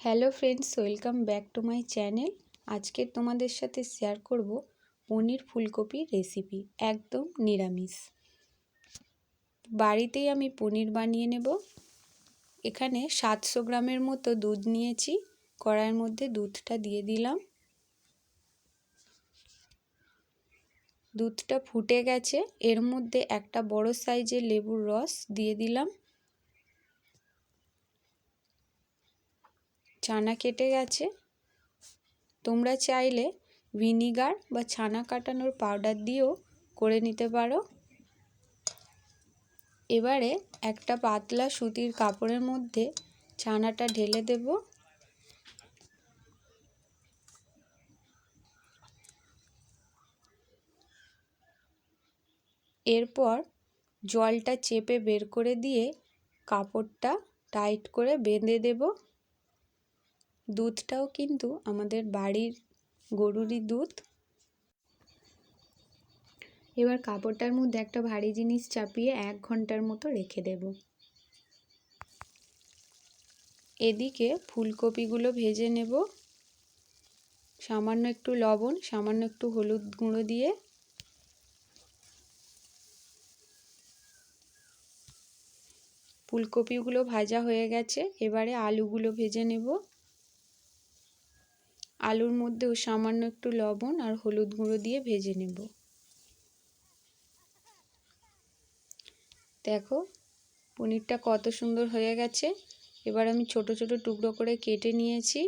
Hello friends, welcome back to my channel. আজকে তোমাদের সাথে শেয়ার করব পনির ফুলকপির রেসিপি, একদম নিরামিষ। বাড়িতেই আমি পনির বানিয়ে নেব। এখানে 700 গ্রামের মতো দুধ নিয়েছি। কড়াইয়ের মধ্যে দুধটা দিয়ে দিলাম। দুধটা ফুটে গেছে। এর মধ্যে একটা বড় সাইজের লেবুর রস দিয়ে দিলাম। ছানা কেটে গেছে। তোমরা চাইলে ভিনিগার বা ছানা কাটানোর পাউডার দিয়েও করে নিতে পারো। এবারে একটা পাতলা সুতির কাপড়ের মধ্যে ছানাটা ঢেলে দেব। এরপর জলটা চেপে বের করে দিয়ে কাপড়টা টাইট করে বেঁধে দেব। দুধটাও কিন্তু আমাদের বাড়ির গরুরই দুধ। এবার কাপড়টার মধ্যে একটা ভারী জিনিস চাপিয়ে 1 ঘন্টার মতো রেখে দেব। এদিকে ফুলকপিগুলো ভেজে নেব। সামান্য একটু লবণ, সামান্য একটু হলুদ গুঁড়ো দিয়ে। ফুলকপিগুলো ভাজা হয়ে গেছে। এবারে আলুগুলো ভেজে নেব। আলুর মধ্যেও সামান্য একটু লবণ আর হলুদ গুঁড়ো দিয়ে ভেজে নেব। দেখো পনিরটা কত সুন্দর হয়ে গেছে। এবার আমি ছোট ছোট টুকরো করে কেটে নিয়েছি।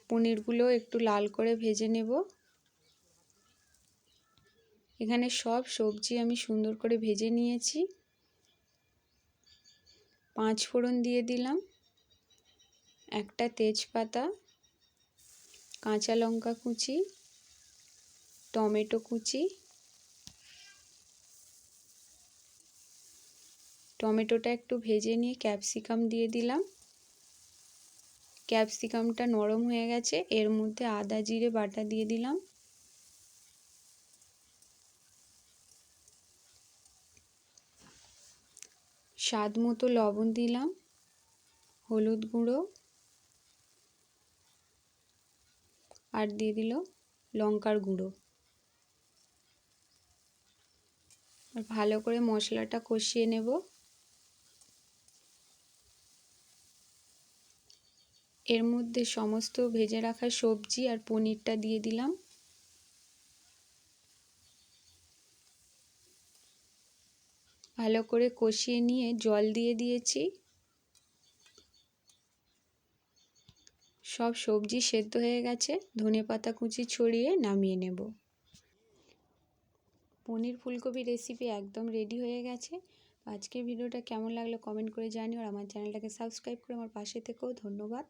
পনিরগুলো একটু লাল করে ভেজে নেব। এখানে সব সবজি আমি সুন্দর করে ভেজে নিয়েছি। 5 ফোড়ন দিয়ে দিলাম, একটা তেজপাতা, কাঁচা লঙ্কা কুচি, টমেটো কুচি। টমেটোটা একটু ভেজে নিয়ে ক্যাপসিকাম দিয়ে দিলাম। ক্যাপসিকামটা নরম হয়ে গেছে। এর মধ্যে আদা জিরে বাটা দিয়ে দিলাম। স্বাদ মতো লবণ দিলাম, হলুদ গুঁড়ো, আর দিয়ে দিল লঙ্কার গুঁড়ো। আর ভালো করে মশলাটা কষিয়ে নেব। এর মধ্যে সমস্ত ভেজে রাখা সবজি আর পনিরটা দিয়ে দিলাম। ভালো করে কষিয়ে নিয়ে জল দিয়ে দিয়েছি। সব সবজি সেদ্ধ হয়ে গেছে। ধনেপাতা কুচি ছড়িয়ে নামিয়ে নেব। পনির ফুলকপি রেসিপি একদম রেডি হয়ে গেছে। আজকের ভিডিওটা কেমন লাগলো কমেন্ট করে জানিও। আর আমার চ্যানেলটাকে সাবস্ক্রাইব করে আমার পাশে থেকেও। ধন্যবাদ।